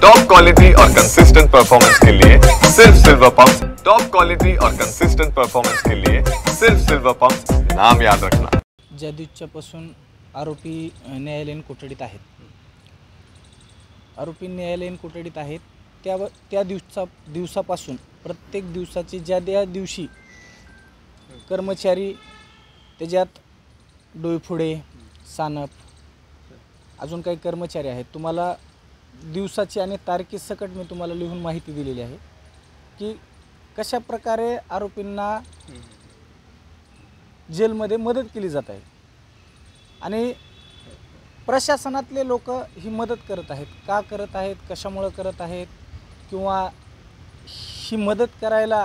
Top quality और consistent performance के लिए सिर्फ सिल्वर पंप। टॉप क्वालिटी और कंसिस्टेंट परफॉर्मेंस के लिए सिर्फ सिल्वर पंप, नाम याद रखना। ज्या दिवसापासून आरोपी न्यायालयीन कोठडीत आहेत, आरोपी न्यायालयीन कोठडीत आहेत त्या दिवसापासून प्रत्येक दिवसाची ज्या दिवशी कर्मचारी त्याच्यात डोईफोडे, सानप, अजून काही कर्मचारी आहेत, तुम्हाला दिवसाची आणि तारखेसकट मी तुम्हाला लिहून माहिती दिलेली आहे की कशा प्रकारे आरोपींना जेलमध्ये मदत केली जात आहे आणि प्रशासनातले लोक ही मदत करत आहेत, का करत आहेत, कशामुळे करत आहेत, किंवा ही मदत करायला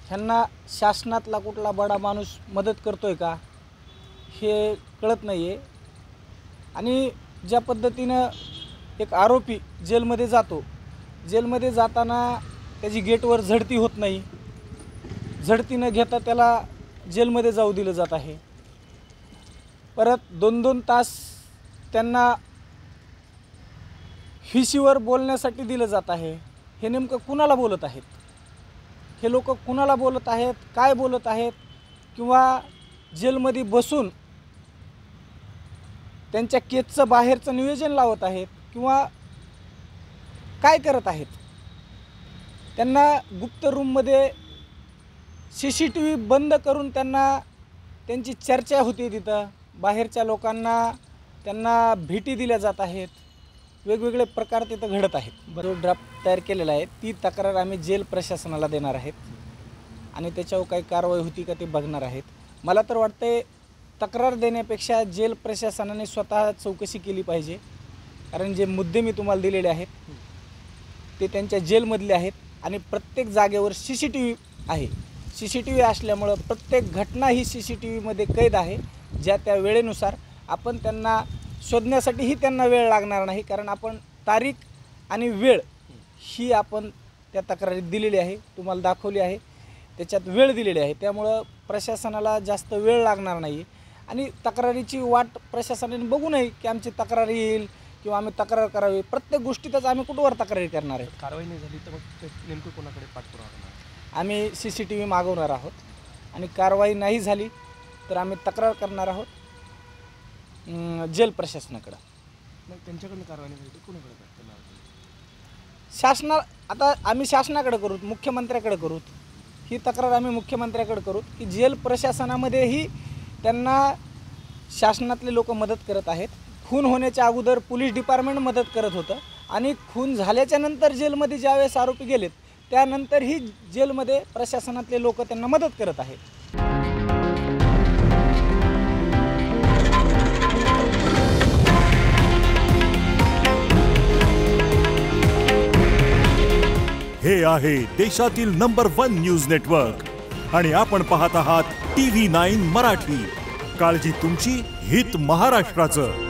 ह्यांना शासनातला कुठला बडा माणूस मदत करतोय का हे कळत नाही आहे। आणि ज्या पद्धतीनं एक आरोपी जेलमध्ये जातो, जेलमध्ये जाताना त्याची गेटवर झडती होत नाही, झडती न घेता त्याला जेलमध्ये जाऊ दिलं जात आहे। परत 2-2 तास त्यांना हिशीवर बोलण्यासाठी दिलं जात आहे। हे नेमकं कुणाला बोलत आहेत, हे लोक कुणाला बोलत आहेत, काय बोलत आहेत, किंवा जेलमध्ये बसून त्यांच्या केसचं बाहेरचं नियोजन लावत आहेत किंवा काय करत आहेत। त्यांना गुप्त रूममध्ये CCTV बंद करून त्यांची चर्चा होती, तिथं बाहेरच्या लोकांना त्यांना भेटी दिल्या जात आहेत, वेगवेगळे प्रकार तिथं घडत आहेत। बरोबर ड्राफ्ट तयार केलेला आहे, ती तक्रार आम्ही जेल प्रशासनाला देणार आहेत आणि त्याच्यावर काही कारवाई होती का ते बघणार आहेत। मला तर वाटते तक्रार देण्यापेक्षा जेल प्रशासनाने स्वतः चौकशी केली पाहिजे, कारण जे मुद्दे मी तुम्हाला दिलेले आहेत ते त्यांच्या जेलमधले आहेत आणि प्रत्येक जागेवर CCTV आहे। CCTV असल्यामुळं प्रत्येक घटना ही CCTVमध्ये कैद आहे। ज्या त्या वेळेनुसार आपण त्यांना शोधण्यासाठीही त्यांना वेळ लागणार नाही, कारण आपण तारीख आणि वेळ ही आपण त्या तक्रारीत दिलेली आहे, तुम्हाला दाखवली आहे, त्याच्यात वेळ दिलेली आहे। त्यामुळं प्रशासनाला जास्त वेळ लागणार नाही आणि तक्रारीची वाट प्रशासनाने बघू नये की आमची तक्रार येईल किंवा आम्ही तक्रार करावी। प्रत्येक गोष्टीतच आम्ही कुठवर तक्रारी करणार आहे। कारवाई नाही झाली तर मग नेमकं कोणाकडे पाठपुरावा करणार? आम्ही CCTV मागवणार आहोत आणि कारवाई नाही झाली तर आम्ही तक्रार करणार आहोत जेल प्रशासनाकडे। मग त्यांच्याकडून कारवाई नाही झाली कोणाकडे करणार? आता आम्ही शासनाकडे करू, मुख्यमंत्र्याकडे करू, ही तक्रार आम्ही मुख्यमंत्र्याकडे करू की जेल प्रशासनामध्येही त्यांना शासनातले लोक मदत करत आहेत। खून होण्याच्या अगोदर पोलीस डिपार्टमेंट मदत करत होतं आणि खून झाल्याच्या नंतर जेलमध्ये ज्यावेळेस आरोपी गेलेत त्यानंतरही जेलमध्ये प्रशासनातले लोक त्यांना मदत करत आहेत। हे आहे देशातील नंबर 1 न्यूज नेटवर्क आणि आपण पाहत आहात TV9 मराठी। काळजी तुमची, हित महाराष्ट्राचं।